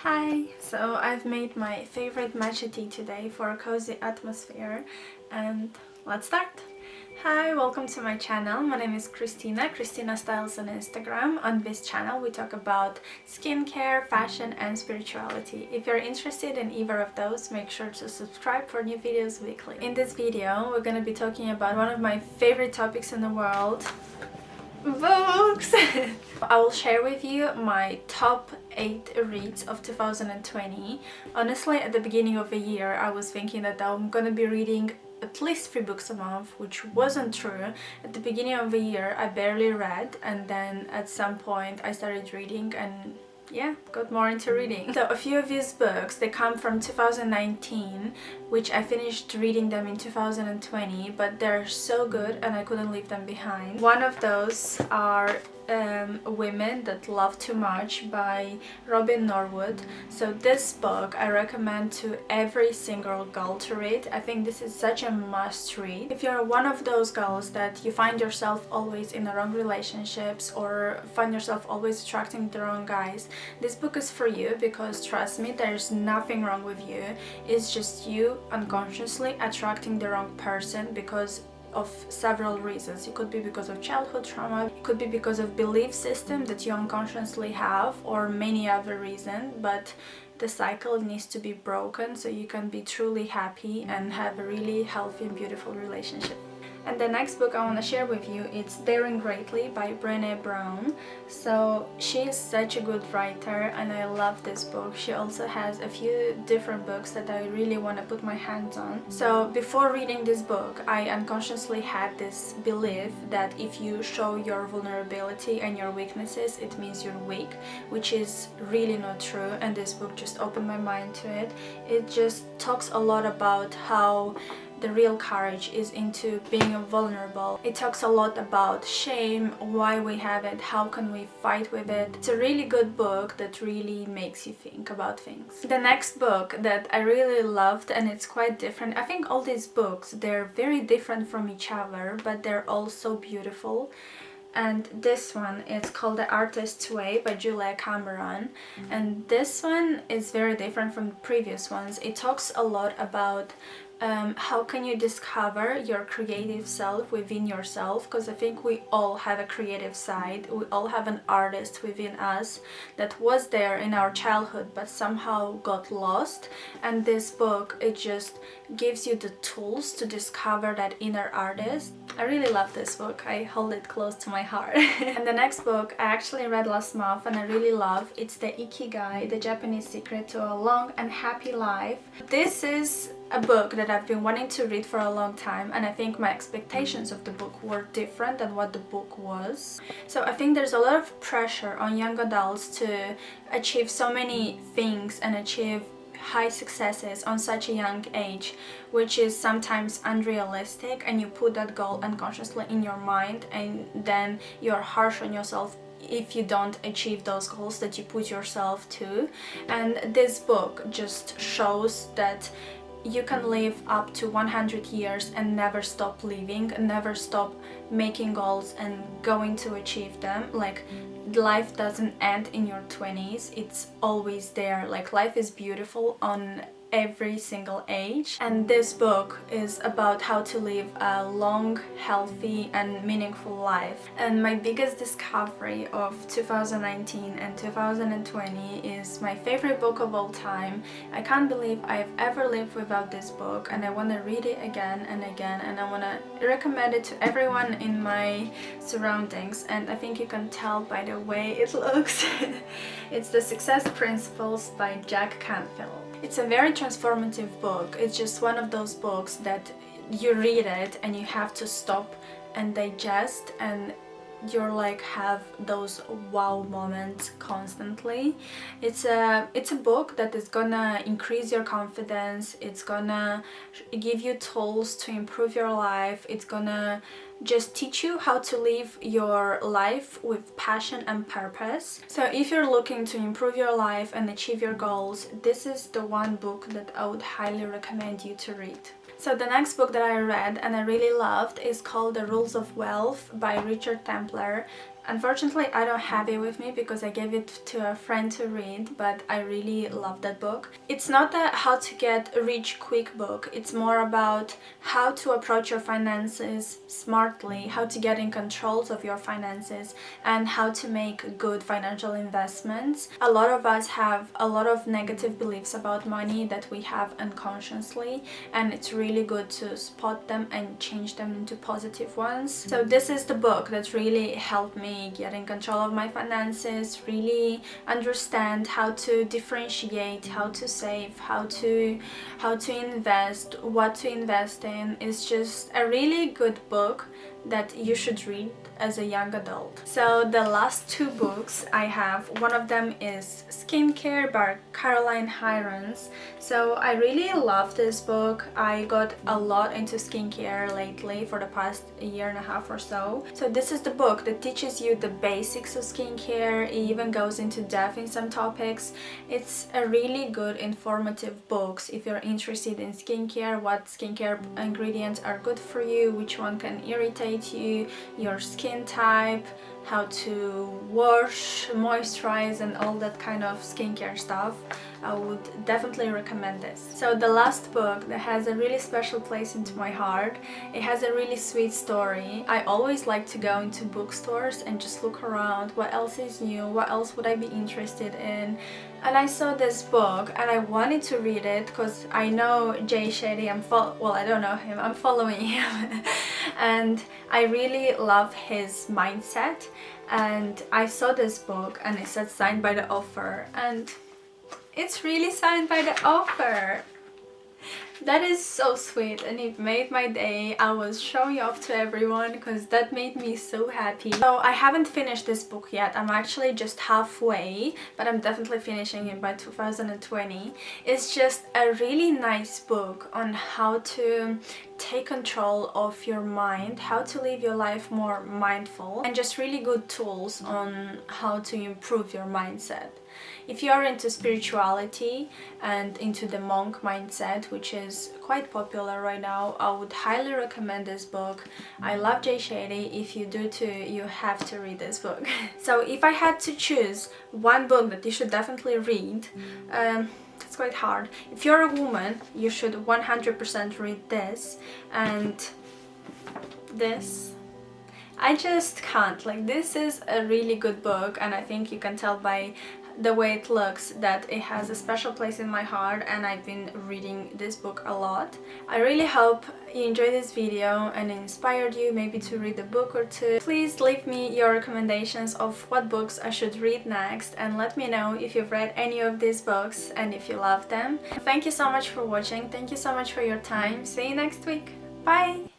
Hi! So I've made my favorite matcha tea today for a cozy atmosphere, and let's start! Hi, welcome to my channel. My name is Christina Styles on Instagram. On this channel we talk about skincare, fashion and spirituality. If you're interested in either of those, make sure to subscribe for new videos weekly. In this video we're going to be talking about one of my favorite topics in the world, books! I will share with you my top 8 reads of 2020. Honestly, at the beginning of the year I was thinking that I'm gonna be reading at least 3 books a month, which wasn't true. At the beginning of the year I barely read, and then at some point I started reading and yeah, got more into reading. So a few of these books, they come from 2019, which I finished reading them in 2020, but they're so good and I couldn't leave them behind. One of those are Women That Love Too Much by Robin Norwood. So this book I recommend to every single girl to read. I think this is such a must read. If you're one of those girls that you find yourself always in the wrong relationships or find yourself always attracting the wrong guys, this book is for you, because trust me, there's nothing wrong with you. It's just you unconsciously attracting the wrong person because of several reasons. It could be because of childhood trauma, it could be because of belief system that you unconsciously have, or many other reasons, but the cycle needs to be broken so you can be truly happy and have a really healthy and beautiful relationship. And the next book I want to share with you, it's Daring Greatly by Brené Brown. So she is such a good writer and I love this book. She also has a few different books that I really want to put my hands on. So before reading this book, I unconsciously had this belief that if you show your vulnerability and your weaknesses, it means you're weak, which is really not true, and this book just opened my mind to it. It just talks a lot about how the real courage is into being vulnerable. It talks a lot about shame, why we have it, how can we fight with it. It's a really good book that really makes you think about things. The next book that I really loved, and it's quite different. I think all these books, they're very different from each other, but they're all so beautiful. And this one is called The Artist's Way by Julia Cameron, and this one is very different from the previous ones. It talks a lot about how can you discover your creative self within yourself, because I think we all have a creative side, we all have an artist within us that was there in our childhood but somehow got lost, and this book, it just gives you the tools to discover that inner artist. I really love this book, I hold it close to my heart. And the next book I actually read last month and I really love, it's the Icky Guy, the Japanese secret to a long and happy life. This is a book that I've been wanting to read for a long time, and I think my expectations of the book were different than what the book was. So I think there's a lot of pressure on young adults to achieve so many things and achieve high successes on such a young age, which is sometimes unrealistic, and you put that goal unconsciously in your mind and then you're harsh on yourself if you don't achieve those goals that you put yourself to. And this book just shows that you can live up to 100 years and never stop living, never stop making goals and going to achieve them. Like, life doesn't end in your 20s, it's always there. Like, life is beautiful on every single age, and this book is about how to live a long, healthy and meaningful life. And my biggest discovery of 2019 and 2020 is my favorite book of all time. I can't believe I've ever lived without this book, and I want to read it again and again, and I want to recommend it to everyone in my surroundings. And I think you can tell by the way it looks. It's The Success Principles by Jack Canfield. It's a very transformative book. It's just one of those books that you read it and you have to stop and digest, and you're like have those wow moments constantly. It's a book that is gonna increase your confidence, it's gonna give you tools to improve your life, it's gonna just teach you how to live your life with passion and purpose. So if you're looking to improve your life and achieve your goals, this is the one book that I would highly recommend you to read. So the next book that I read and I really loved is called The Rules of Wealth by Richard Templer. Unfortunately, I don't have it with me because I gave it to a friend to read, but I really love that book. It's not a how to get rich quick book. It's more about how to approach your finances smartly, how to get in control of your finances, and how to make good financial investments. A lot of us have a lot of negative beliefs about money that we have unconsciously, and it's really good to spot them and change them into positive ones. So this is the book that really helped me get in control of my finances, really understand how to differentiate, how to save, how to invest, what to invest in. It's just a really good book that you should read as a young adult. So the last two books I have, one of them is Skincare by Caroline Hirons. So I really love this book. I got a lot into skincare lately for the past year and a half or so. So this is the book that teaches you the basics of skincare. It even goes into depth in some topics. It's a really good informative book if you're interested in skincare, what skincare ingredients are good for you, which one can irritate you, your skin type, how to wash, moisturize, and all that kind of skincare stuff. I would definitely recommend this. So the last book that has a really special place into my heart, it has a really sweet story. I always like to go into bookstores and just look around, what else is new, what else would I be interested in. And I saw this book and I wanted to read it because I know Jay Shetty, I don't know him, I'm following him. And I really love his mindset. And I saw this book and it said signed by the author, and it's really signed by the author. That is so sweet and it made my day. I was showing off to everyone because that made me so happy. So I haven't finished this book yet. I'm actually just halfway, but I'm definitely finishing it by 2020. It's just a really nice book on how to take control of your mind, how to live your life more mindful, and just really good tools on how to improve your mindset. If you are into spirituality and into the monk mindset, which is quite popular right now, I would highly recommend this book. I love Jay Shetty. If you do too, you have to read this book. So if I had to choose one book that you should definitely read, it's quite hard. If you're a woman, you should 100% read this and this. I just can't. Like, this is a really good book, and I think you can tell by the way it looks that it has a special place in my heart, and I've been reading this book a lot. I really hope you enjoyed this video and it inspired you maybe to read a book or two. Please leave me your recommendations of what books I should read next, and let me know if you've read any of these books and if you love them. Thank you so much for watching. Thank you so much for your time. See you next week. Bye!